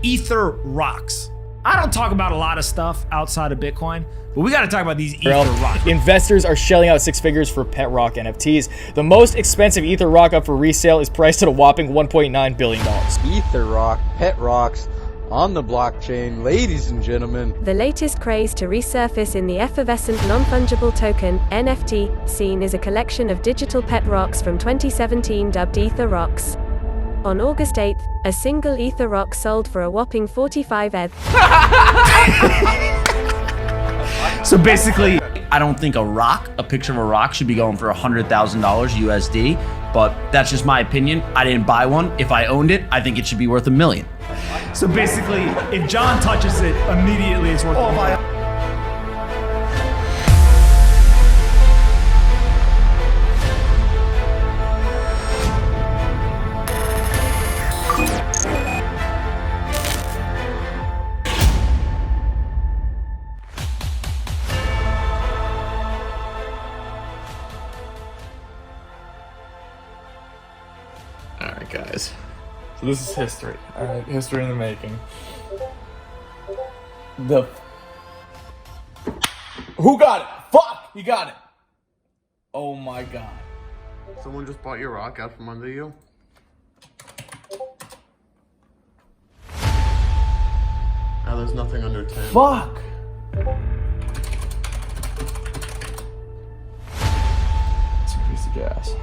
Ether rocks. I don't talk about a lot of stuff outside of Bitcoin, but we got to talk about these Ether rocks. Investors are shelling out 6 figures for pet rock NFTs. The most expensive Ether rock up for resale is priced at a whopping $1.9 billion. Ether rock, pet rocks, on the blockchain, ladies and gentlemen. The latest craze to resurface in the effervescent non-fungible token, NFT, scene is a collection of digital pet rocks from 2017 dubbed Ether rocks. On August 8th, a single Ether rock sold for a whopping 45 ETH. So basically, I don't think a picture of a rock should be going for $100,000 USD, but that's just my opinion. I didn't buy one. If I owned it, I think it should be worth $1 million. So basically, if John touches it, immediately it's worth $1 million. Alright guys, so this is history, alright, history in the making. Who got it? Fuck! He got it! Oh my god. Someone just bought your rock out from under you? Now there's nothing under 10. Fuck! It's a piece of gas.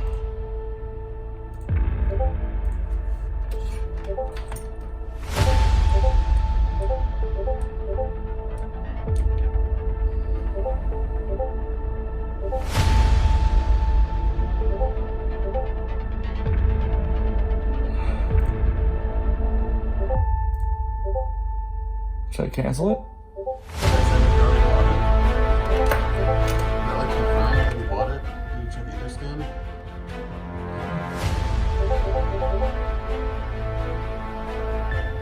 Should I cancel it? You bought it? Can you check either scan?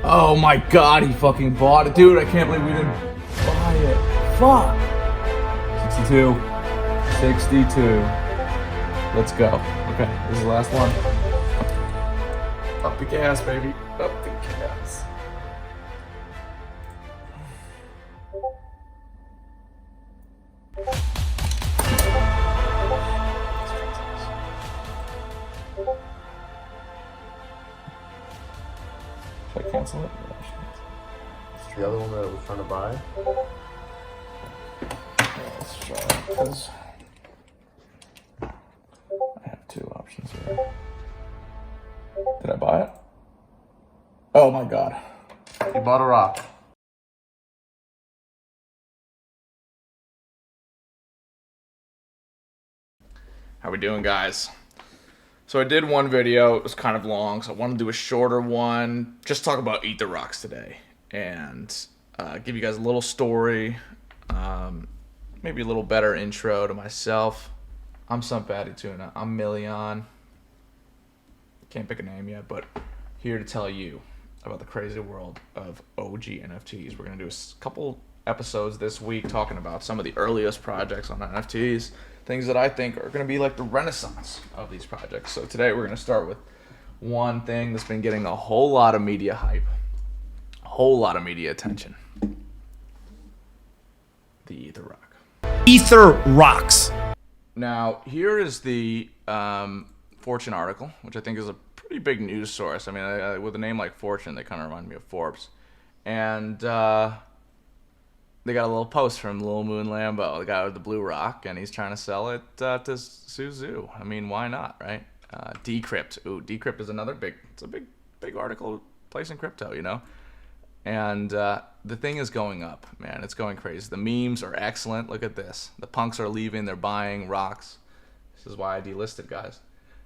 Oh my god, he fucking bought it. Dude, I can't believe we didn't buy it. Fuck. 62. 62. Let's go. Okay, this is the last one. Up the gas, baby. Up the gas. Should I cancel it? Yeah, I should cancel it. The other one that I was trying to buy? Yeah, let's try it, because I have 2 options here. Did I buy it? Oh my god. You bought a rock. How we doing, guys? So I did one video, it was kind of long, so I wanted to do a shorter one, just talk about Ether rocks today, and give you guys a little story, maybe a little better intro to myself. I'm Sun Fatty Tuna, I'm Million, can't pick a name yet, but here to tell you about the crazy world of OG NFTs. We're going to do a couple episodes this week talking about some of the earliest projects on NFTs, things that I think are going to be like the renaissance of these projects. So today we're going to start with one thing that's been getting a whole lot of media hype, a whole lot of media attention. The Ether rock. Ether rocks. Now, here is the Fortune article, which I think is a pretty big news source. I mean, with a name like Fortune, they kind of remind me of Forbes. And they got a little post from Lil Moon Lambo, the guy with the blue rock, and he's trying to sell it to Suzu. I mean, why not, right? Decrypt. Ooh, Decrypt is another it's a big article placing crypto, you know? And the thing is going up, man. It's going crazy. The memes are excellent. Look at this. The punks are leaving. They're buying rocks. This is why I delisted, guys.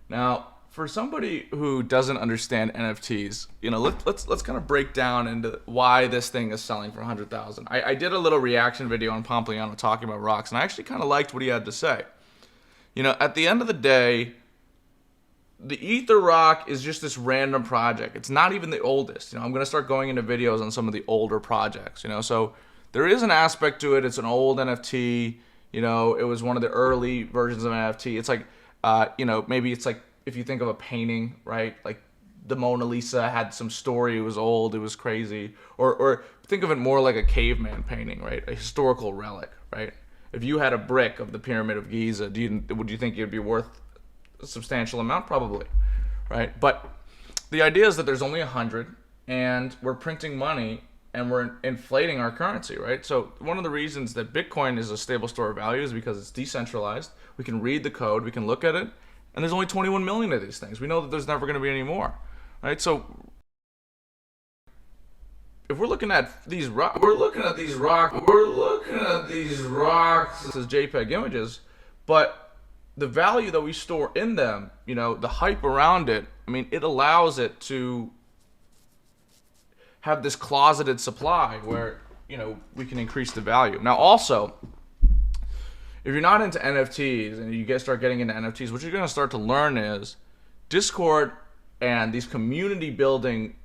Now, for somebody who doesn't understand NFTs, you know, let's kind of break down into why this thing is selling for $100,000. I did a little reaction video on Pompliano talking about rocks, and I actually kind of liked what he had to say. You know, at the end of the day, the Ether rock is just this random project. It's not even the oldest. You know, I'm going to start going into videos on some of the older projects, you know. So there is an aspect to it. It's an old NFT. You know, it was one of the early versions of NFT. It's like, you know, maybe it's like if you think of a painting, right? Like the Mona Lisa had some story, it was old, it was crazy. Or think of it more like a caveman painting, right? A historical relic, right? If you had a brick of the Pyramid of Giza, would you think it'd be worth a substantial amount? Probably, right? But the idea is that there's only 100, and we're printing money and we're inflating our currency, right? So one of the reasons that Bitcoin is a stable store of value is because it's decentralized. We can read the code, we can look at it, and there's only 21 million of these things. We know that there's never going to be any more, right? So if we're looking at these rocks as JPEG images, but the value that we store in them, the hype around it, I mean, it allows it to have this closeted supply where, we can increase the value. Now, also, if you're not into NFTs and you start getting into NFTs, what you're going to start to learn is Discord and these community building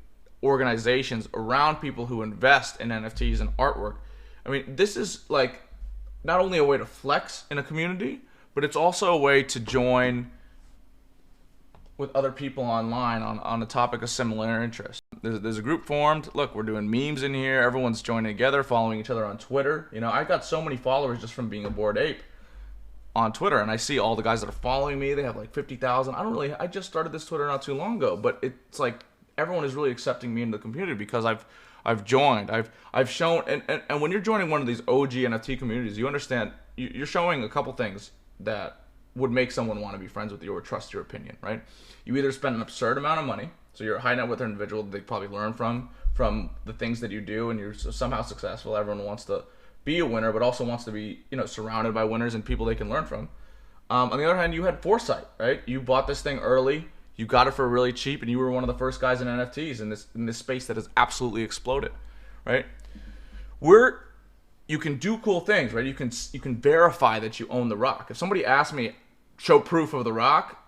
organizations around people who invest in NFTs and artwork. I mean, this is like not only a way to flex in a community, but it's also a way to join with other people online on a topic of similar interest. There's a group formed. Look, we're doing memes in here. Everyone's joining together, following each other on Twitter. I got so many followers just from being a Bored Ape on Twitter, and I see all the guys that are following me. They have like 50,000. I just started this Twitter not too long ago, but it's like everyone is really accepting me into the community because I've joined. I've shown, and when you're joining one of these OG NFT communities, you understand you're showing a couple things that would make someone want to be friends with you or trust your opinion, right? You either spend an absurd amount of money, so you're a high net worth individual that they probably learn from the things that you do, and you're somehow successful. Everyone wants to be a winner, but also wants to be, surrounded by winners and people they can learn from. On the other hand, you had foresight, right? You bought this thing early, you got it for really cheap, and you were one of the first guys in NFTs in this space that has absolutely exploded, right? You can do cool things, right? You can verify that you own the rock. If somebody asks me, show proof of the rock,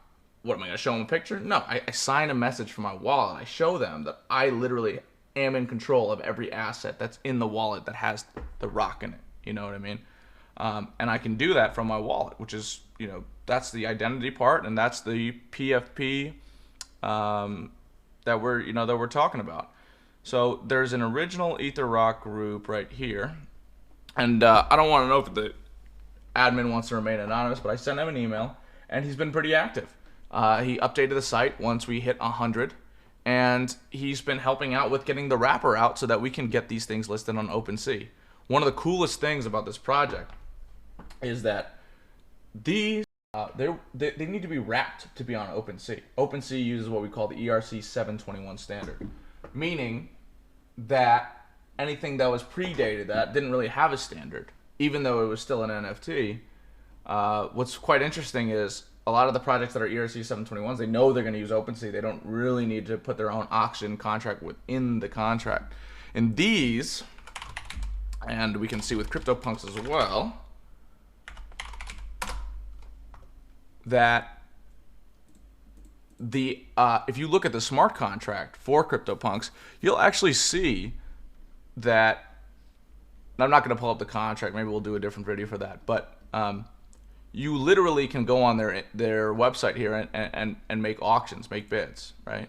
what am I going to show them a picture? No, I sign a message from my wallet. I show them that I literally am in control of every asset that's in the wallet that has the rock in it. You know what I mean? And I can do that from my wallet, which is, that's the identity part, and that's the PFP that we're talking about. So there's an original Ether Rock group right here, and I don't want to know if the admin wants to remain anonymous, but I sent him an email, and he's been pretty active. He updated the site once we hit 100, and he's been helping out with getting the wrapper out so that we can get these things listed on OpenSea. One of the coolest things about this project is that these they need to be wrapped to be on OpenSea. OpenSea uses what we call the ERC 721 standard, meaning that anything that was predated that didn't really have a standard, even though it was still an NFT. What's quite interesting is a lot of the projects that are ERC 721s, they know they're going to use OpenSea. They don't really need to put their own auction contract within the contract. In these, and we can see with CryptoPunks as well, that if you look at the smart contract for CryptoPunks, you'll actually see that, and I'm not going to pull up the contract, maybe we'll do a different video for that, but you literally can go on their website here and make auctions, make bids, right?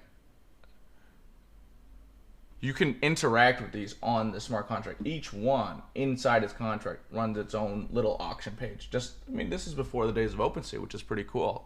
You can interact with these on the smart contract. Each one inside its contract runs its own little auction page. This is before the days of OpenSea, which is pretty cool,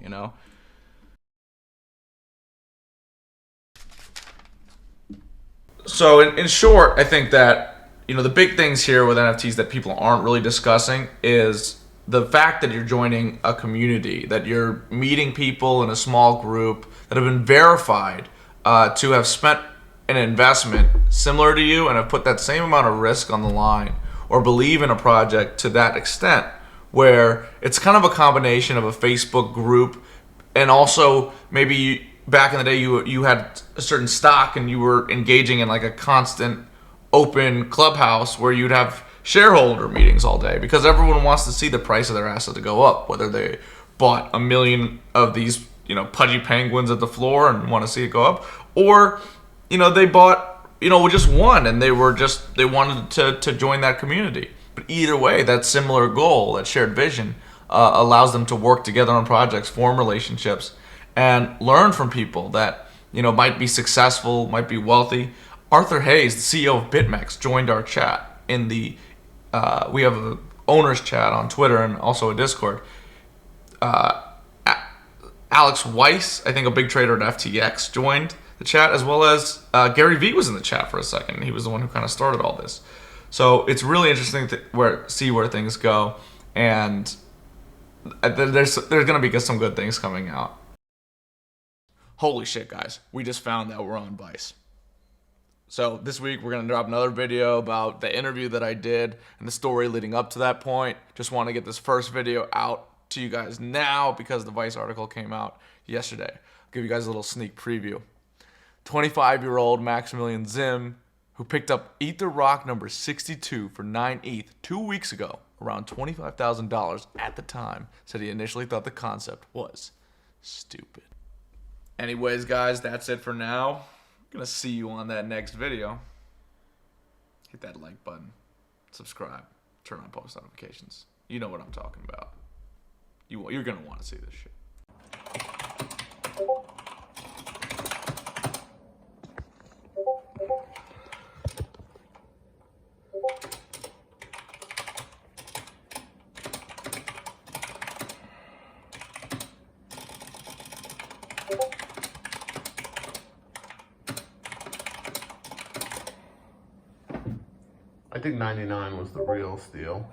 So in short, I think that, the big things here with NFTs that people aren't really discussing is the fact that you're joining a community, that you're meeting people in a small group that have been verified to have spent an investment similar to you and have put that same amount of risk on the line or believe in a project to that extent, where it's kind of a combination of a Facebook group and also maybe back in the day you had a certain stock and you were engaging in like a constant open clubhouse where you'd have shareholder meetings all day because everyone wants to see the price of their asset to go up, whether they bought 1 million of these pudgy penguins at the floor and want to see it go up, or they bought just one and they wanted to join that community. But either way, that similar goal, that shared vision, allows them to work together on projects, form relationships, and learn from people that might be successful, might be wealthy. Arthur Hayes, the CEO of BitMEX, joined our chat in the. We have a owners chat on Twitter and also a Discord. Alex Weiss, I think a big trader at FTX, joined the chat, as well as Gary Vee was in the chat for a second. He was the one who kind of started all this. So it's really interesting to see where things go, and there's going to be some good things coming out. Holy shit, guys. We just found out we're on Vice. So this week we're going to drop another video about the interview that I did and the story leading up to that point. Just want to get this first video out to you guys now because the Vice article came out yesterday. I'll give you guys a little sneak preview. 25-year-old Maximilian Zim, who picked up Ether Rock number 62 for 9 ETH 2 weeks ago, around $25,000 at the time, said he initially thought the concept was stupid. Anyways, guys, that's it for now. I'm going to see you on that next video. Hit that like button, subscribe, turn on post notifications. You know what I'm talking about. You're going to want to see this shit. I think 99 was the real steal.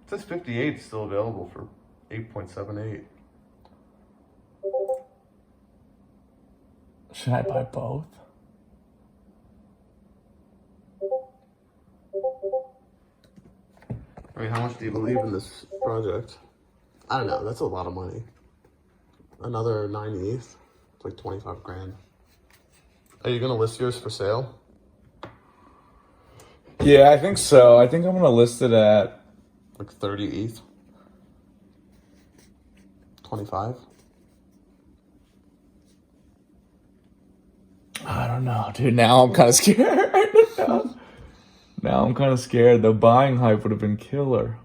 It says 58 is still available for 8.78. Should I buy both? I mean, how much do you believe in this project? I don't know. That's a lot of money. Another 9 ETH. It's like 25 grand. Are you going to list yours for sale? Yeah, I think so. I think I'm going to list it at Like 30 ETH? 25? I don't know, dude. Now I'm kind of scared. Now I'm kind of scared. The buying hype would have been killer.